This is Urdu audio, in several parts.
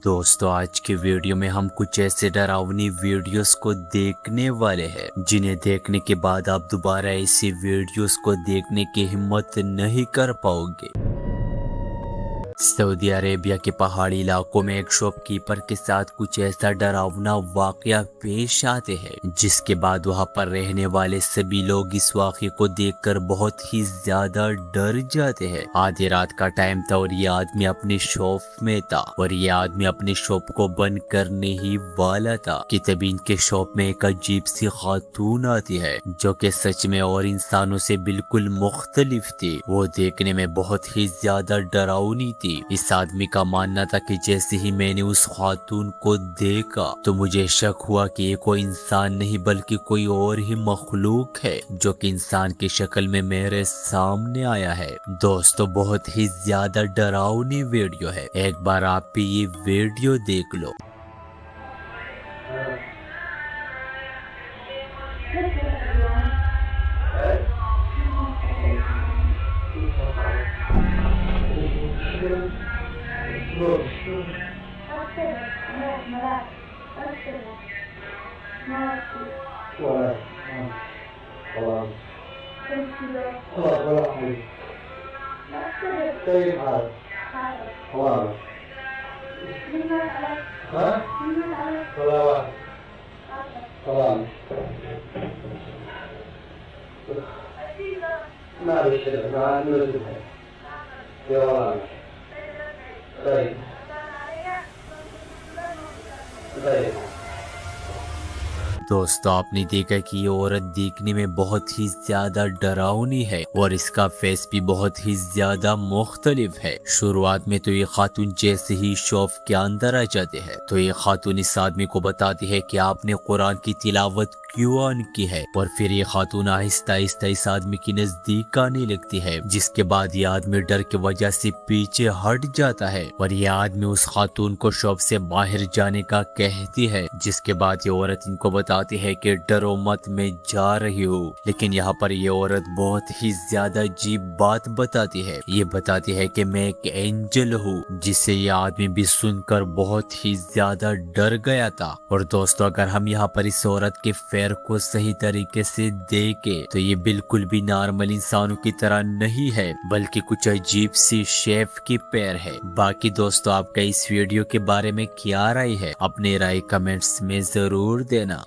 دوستو آج کی ویڈیو میں ہم کچھ ایسے ڈراؤنی ویڈیوز کو دیکھنے والے ہیں جنہیں دیکھنے کے بعد آپ دوبارہ ایسی ویڈیوز کو دیکھنے کی ہمت نہیں کر پاؤ گے۔ سعودی عربیہ کے پہاڑی علاقوں میں ایک شاپ کیپر کے ساتھ کچھ ایسا ڈراؤنا واقعہ پیش آتے ہیں جس کے بعد وہاں پر رہنے والے سبھی لوگ اس واقعے کو دیکھ کر بہت ہی زیادہ ڈر جاتے ہیں۔ آدھی رات کا ٹائم تھا اور یہ آدمی اپنے شاپ میں تھا اور یہ آدمی اپنے شاپ کو بند کرنے ہی والا تھا کہ تبھی ان کے شاپ میں ایک عجیب سی خاتون آتی ہے جو کہ سچ میں اور انسانوں سے بالکل مختلف تھی۔ وہ دیکھنے میں بہت ہی زیادہ ڈراؤنی تھی۔ اس آدمی کا ماننا تھا کہ جیسے ہی میں نے اس خاتون کو دیکھا تو مجھے شک ہوا کہ یہ کوئی انسان نہیں بلکہ کوئی اور ہی مخلوق ہے جو کہ انسان کی شکل میں میرے سامنے آیا ہے۔ دوستو بہت ہی زیادہ ڈراؤنی ویڈیو ہے، ایک بار آپ بھی یہ ویڈیو دیکھ لو۔ دوستو آپ نے دیکھا کہ یہ عورت دیکھنے میں بہت ہی زیادہ ڈراؤنی ہے اور اس کا فیس بھی بہت ہی زیادہ مختلف ہے۔ شروعات میں تو یہ خاتون جیسے ہی شاپ کے اندر آ جاتے ہیں تو یہ خاتون اس آدمی کو بتاتی ہے کہ آپ نے قرآن کی تلاوت کیوں آن کی ہے، اور پھر یہ خاتون آہستہ آہستہ اس آدمی کی نزدیک آنے لگتی ہے جس کے بعد یہ آدمی ڈر کی وجہ سے پیچھے ہٹ جاتا ہے اور یہ آدمی اس خاتون کو شاپ سے باہر جانے کا کہتی ہے، جس کے بعد یہ عورت ان کو بتاتی ہے کہ ڈرو مت میں جا رہی ہوں۔ لیکن یہاں پر یہ عورت بہت ہی زیادہ عجیب بات بتاتی ہے، یہ بتاتی ہے کہ میں ایک اینجل ہوں، جسے یہ آدمی بھی سن کر بہت ہی زیادہ ڈر گیا تھا۔ اور دوستو اگر ہم یہاں پر اس عورت کے فیر کو صحیح طریقے سے دیکھیں تو یہ بالکل بھی نارمل انسانوں کی طرح نہیں ہے بلکہ کچھ عجیب سی شیف کی پیر ہے۔ باقی دوستو آپ کا اس ویڈیو کے بارے میں کیا رائے ہے، اپنے رائے کمنٹس میں ضرور دینا۔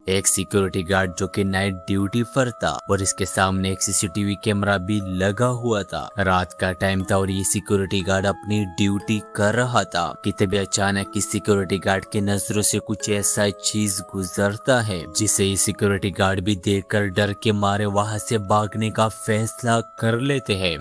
ایک سیکیورٹی گارڈ جو کہ نائٹ ڈیوٹی پر تھا اور اس کے سامنے ایک سی سی ٹی وی کیمرہ بھی لگا ہوا تھا۔ رات کا ٹائم تھا اور یہ سیکیورٹی گارڈ اپنی ڈیوٹی کر رہا تھا کہ تبھی اچانک اس سیکیورٹی گارڈ کی نظروں سے کچھ ایسا چیز گزرتا ہے جسے یہ سیکیورٹی گارڈ بھی دیکھ کر ڈر کے مارے وہاں سے بھاگنے کا فیصلہ کر لیتے ہیں۔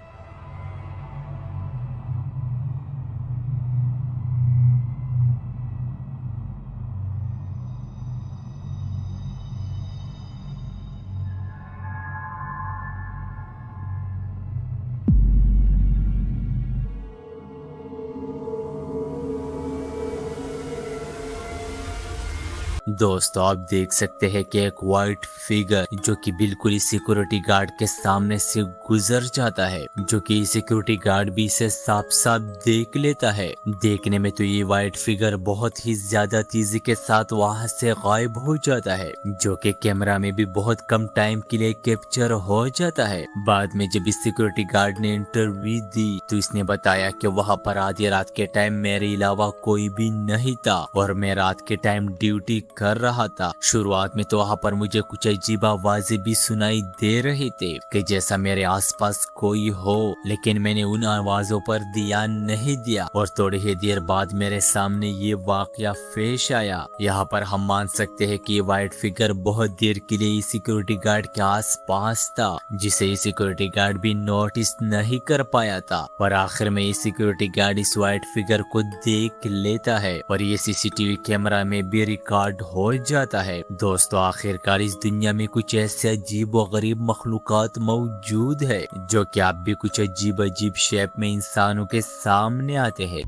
دوستو آپ دیکھ سکتے ہیں کہ ایک وائٹ فگر جو کہ بالکل اس سیکیورٹی گارڈ کے سامنے سے گزر جاتا ہے، جو کہ سیکیورٹی گارڈ بھی اسے صاف صاف دیکھ لیتا ہے۔ دیکھنے میں تو یہ وائٹ فگر بہت ہی زیادہ تیزی کے ساتھ وہاں سے غائب ہو جاتا ہے، جو کہ کیمرہ میں بھی بہت کم ٹائم کے لیے کیپچر ہو جاتا ہے۔ بعد میں جب اس سیکیورٹی گارڈ نے انٹرویو دی تو اس نے بتایا کہ وہاں پر آدھی رات کے ٹائم میرے علاوہ کوئی بھی نہیں تھا اور میں رات کے ٹائم ڈیوٹی کر رہا تھا۔ شروعات میں تو وہاں پر مجھے کچھ عجیب آوازیں بھی سنائی دے رہے تھے کہ جیسا میرے آس پاس کوئی ہو، لیکن میں نے ان آوازوں پر دھیان نہیں دیا اور تھوڑی ہی دیر بعد میرے سامنے یہ واقعہ پیش آیا۔ یہاں پر ہم مان سکتے ہیں کہ یہ وائٹ فگر بہت دیر کے لیے سیکیورٹی گارڈ کے آس پاس تھا جسے یہ سیکیورٹی گارڈ بھی نوٹس نہیں کر پایا تھا، اور آخر میں یہ سیکیورٹی گارڈ اس وائٹ فگر کو دیکھ لیتا ہے اور یہ سی سی ٹی وی کیمرہ میں بھی ریکارڈ ہو جاتا ہے۔ دوستو آخرکار اس دنیا میں کچھ ایسے عجیب و غریب مخلوقات موجود ہے جو کہ آپ بھی کچھ عجیب عجیب شیپ میں انسانوں کے سامنے آتے ہیں۔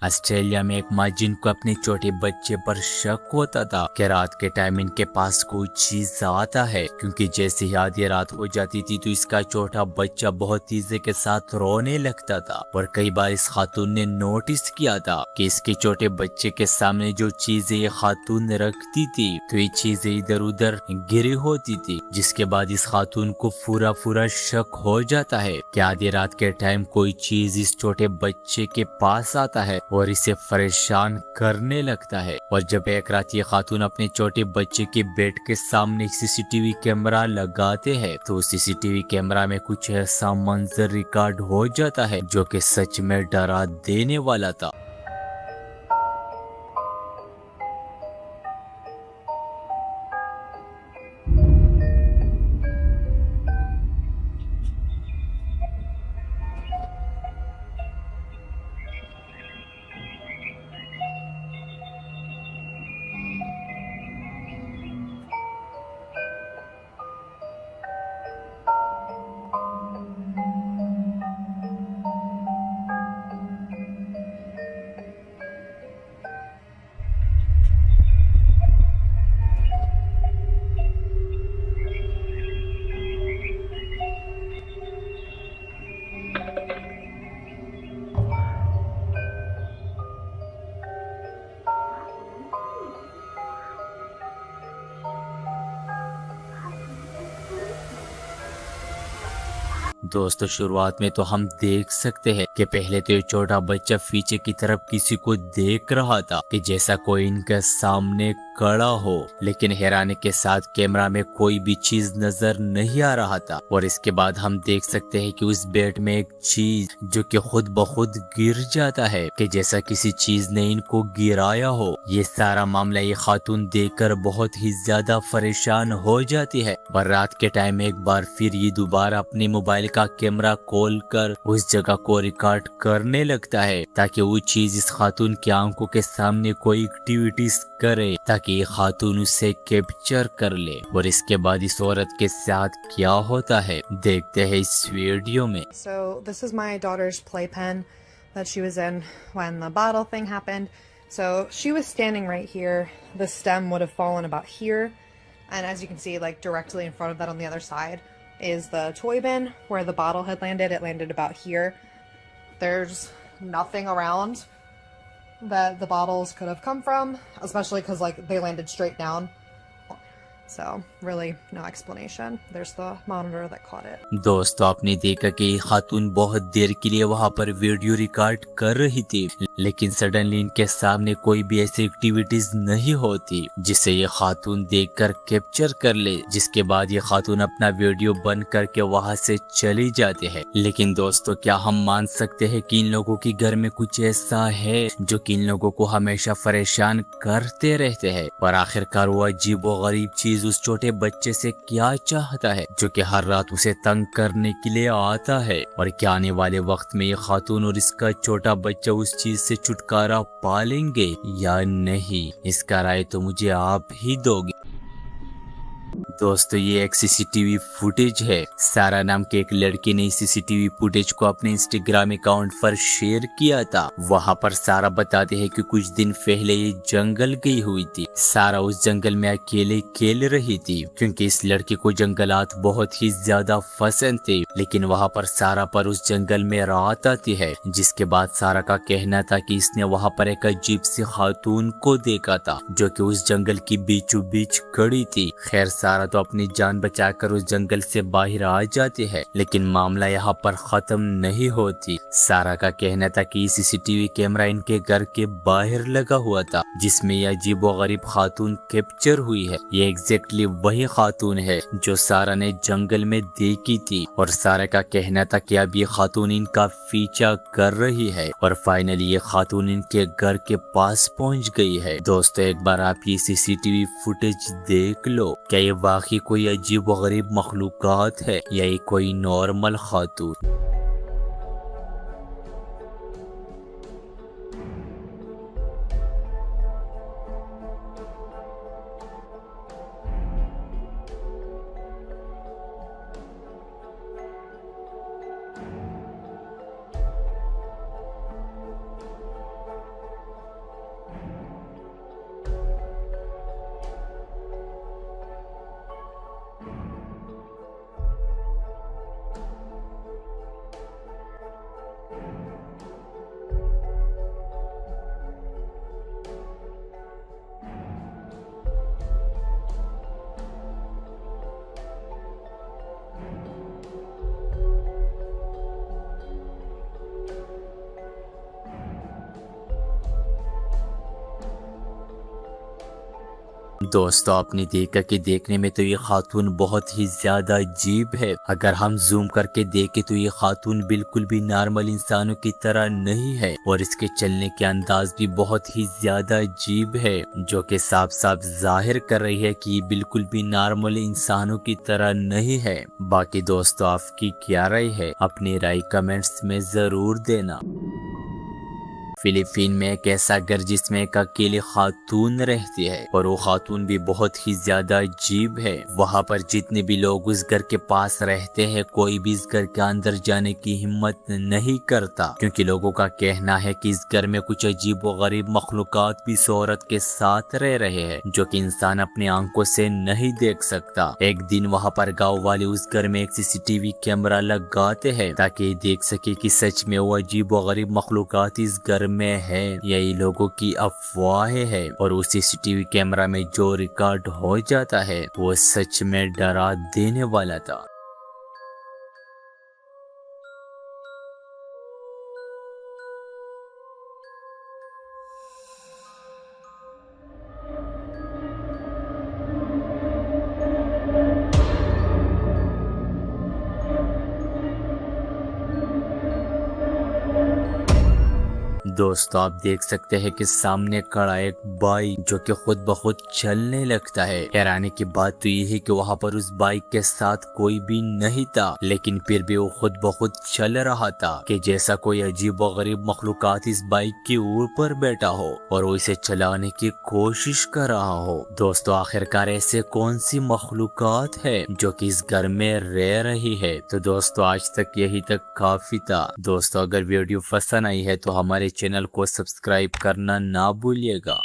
آسٹریلیا میں ایک ماں جن کو اپنے چھوٹے بچے پر شک ہوتا تھا کہ رات کے ٹائم ان کے پاس کوئی چیز آتا ہے، کیونکہ جیسے ہی آدھی رات ہو جاتی تھی تو اس کا چھوٹا بچہ بہت تیزی کے ساتھ رونے لگتا تھا، اور کئی بار اس خاتون نے نوٹس کیا تھا کہ اس کے چھوٹے بچے کے سامنے جو چیزیں یہ خاتون رکھتی تھی تو یہ چیزیں ادھر ادھر گری ہوتی تھی، جس کے بعد اس خاتون کو پورا شک ہو جاتا ہے کہ آدھی رات کے ٹائم کوئی چیز اس چھوٹے بچے کے پاس آتا ہے اور اسے پریشان کرنے لگتا ہے۔ اور جب ایک رات یہ خاتون اپنے چھوٹے بچے کے بیڈ کے سامنے سی سی ٹی وی کیمرہ لگاتے ہیں تو سی سی ٹی وی کیمرہ میں کچھ ایسا منظر ریکارڈ ہو جاتا ہے جو کہ سچ میں ڈرا دینے والا تھا۔ دوستو شروعات میں تو ہم دیکھ سکتے ہیں کہ پہلے تو یہ چھوٹا بچہ پیچھے کی طرف کسی کو دیکھ رہا تھا کہ جیسا کوئی ان کے سامنے کھڑا ہو، لیکن حیرانی کے ساتھ کیمرہ میں کوئی بھی چیز نظر نہیں آ رہا تھا۔ اور اس کے بعد ہم دیکھ سکتے ہیں کہ اس بیڈ میں ایک چیز جو کہ خود بخود گر جاتا ہے کہ جیسا کسی چیز نے ان کو گرایا ہو۔ یہ سارا معاملہ یہ خاتون دیکھ کر بہت ہی زیادہ پریشان ہو جاتی ہے، اور رات کے ٹائم ایک بار پھر یہ دوبارہ اپنی موبائل کا کیمرہ کھول کر اس جگہ کو ریکارڈ کرنے لگتا ہے تاکہ وہ چیز اس خاتون کی آنکھوں کے سامنے کوئی ایکٹیویٹیز کرے تاکہ یہ خاتون اسے کیپچر کر لے۔ اور اس کے بعد اس عورت کے ساتھ کیا ہوتا ہے دیکھتے ہیں اس ویڈیو میں۔ So this is my daughter's playpen that she was in when the bottle thing happened. So she was standing right here. The stem would have fallen about here. And as you can see, like directly in front of that on the other side is the toy bin where the bottle had landed. It landed about here. There's nothing around that the bottles could have come from, especially because like they landed straight down. So really no explanation. There's the monitor that caught it. دوستو آپ نے دیکھا کہ یہ خاتون بہت دیر کے لیے وہاں پر ویڈیو ریکارڈ کر رہی تھی، لیکن سڈنلی ان کے سامنے کوئی بھی ایسی ایکٹیویٹیز نہیں ہوتی جسے یہ خاتون دیکھ کر کیپچر کر لے، جس کے بعد یہ خاتون اپنا ویڈیو بند کر کے وہاں سے چلی جاتے ہیں۔ لیکن دوستو کیا ہم مان سکتے ہیں کہ ان لوگوں کی گھر میں کچھ ایسا ہے جو کہ ان لوگوں کو ہمیشہ پریشان کرتے رہتے ہیں؟ اور آخرکار وہ عجیب و غریب چیز اس چھوٹے بچے سے کیا چاہتا ہے جو کہ ہر رات اسے تنگ کرنے کے لیے آتا ہے؟ اور کیا آنے والے وقت میں یہ خاتون اور اس کا چھوٹا بچہ اس چیز سے چھٹکارا پالیں گے یا نہیں؟ اس کا رائے تو مجھے آپ ہی دو گے۔ دوستو یہ ایک سی سی ٹی وی فوٹیج ہے۔ سارا نام کے ایک لڑکی نے سی سی ٹی وی فوٹیج کو اپنے انسٹاگرام اکاؤنٹ پر شیئر کیا تھا۔ وہاں پر سارا بتاتے ہیں کہ کچھ دن پہلے یہ جنگل گئی ہوئی تھی۔ سارا اس جنگل میں اکیلے کھیل رہی تھی کیونکہ اس لڑکی کو جنگلات بہت ہی زیادہ پسند تھے، لیکن وہاں پر سارا پر اس جنگل میں رات آتی ہے، جس کے بعد سارا کا کہنا تھا کہ اس نے وہاں پر ایک عجیب سی خاتون کو دیکھا تھا جو کہ اس جنگل کی بیچوں بیچ کھڑی تھی۔ خیر سارا تو اپنی جان بچا کر اس جنگل سے باہر آ جاتی ہے، لیکن معاملہ یہاں پر ختم نہیں ہوتی۔ سارا کا کہنا تھا کہ سی سی ٹی وی کیمرہ ان کے گھر کے باہر لگا ہوا تھا جس میں یہ عجیب و غریب خاتون کیپچر ہوئی ہے۔ یہ ایگزیکٹلی وہی خاتون ہے جو سارا نے جنگل میں دیکھی تھی، اور سارا کا کہنا تھا کہ اب یہ خاتون ان کا پیچھا کر رہی ہے، اور فائنلی یہ خاتون ان کے گھر کے پاس پہنچ گئی ہے۔ دوستو ایک بار آپ یہ سی سی ٹی وی فوٹیج دیکھ لو، کیا یہ واقعی کوئی عجیب و غریب مخلوقات ہے یا یہ کوئی نارمل خاتون؟ دوستو آپ نے دیکھا کہ دیکھنے میں تو یہ خاتون بہت ہی زیادہ عجیب ہے. اگر ہم زوم کر کے دیکھیں تو یہ خاتون بالکل بھی نارمل انسانوں کی طرح نہیں ہے اور اس کے چلنے کے انداز بھی بہت ہی زیادہ عجیب ہے جو کہ صاف صاف ظاہر کر رہی ہے کہ یہ بالکل بھی نارمل انسانوں کی طرح نہیں ہے. باقی دوستو آپ کی کیا رائے ہے؟ اپنی رائے کمنٹس میں ضرور دینا. فلپین میں ایک ایسا گھر جس میں ایک اکیلی خاتون رہتی ہے اور وہ خاتون بھی بہت ہی زیادہ عجیب ہے. وہاں پر جتنے بھی لوگ اس گھر کے پاس رہتے ہیں کوئی بھی اس گھر کے اندر جانے کی ہمت نہیں کرتا کیونکہ لوگوں کا کہنا ہے کہ اس گھر میں کچھ عجیب و غریب مخلوقات بھی اس عورت کے ساتھ رہ رہے ہیں جو کہ انسان اپنی آنکھوں سے نہیں دیکھ سکتا. ایک دن وہاں پر گاؤں والے اس گھر میں ایک CCTV کیمرہ لگاتے ہیں تاکہ یہ دیکھ سکے کہ سچ میں وہ عجیب و غریب مخلوقات اس گھر میں ہے یا یہ لوگوں کی افواہیں ہے. اور اس CCTV کیمرہ میں جو ریکارڈ ہو جاتا ہے وہ سچ میں ڈرا دینے والا تھا. دوستو آپ دیکھ سکتے ہیں کہ سامنے کھڑا ایک بائک جو کہ خود بخود چلنے لگتا ہے. حیرانے کی بات تو یہ ہے کہ وہاں پر اس بائک کے ساتھ کوئی بھی نہیں تھا لیکن پھر بھی وہ خود بخود چل رہا تھا کہ جیسا کوئی عجیب و غریب مخلوقات اس بائک کے اوپر بیٹھا ہو اور وہ اسے چلانے کی کوشش کر رہا ہو. دوستو آخرکار ایسے کون سی مخلوقات ہے جو کہ اس گھر میں رہ رہی ہے؟ تو دوستو آج تک یہی تک کافی تھا. دوستو اگر ویڈیو پسند آئی ہے تو ہمارے چینل کو سبسکرائب کرنا نہ بھولیے گا.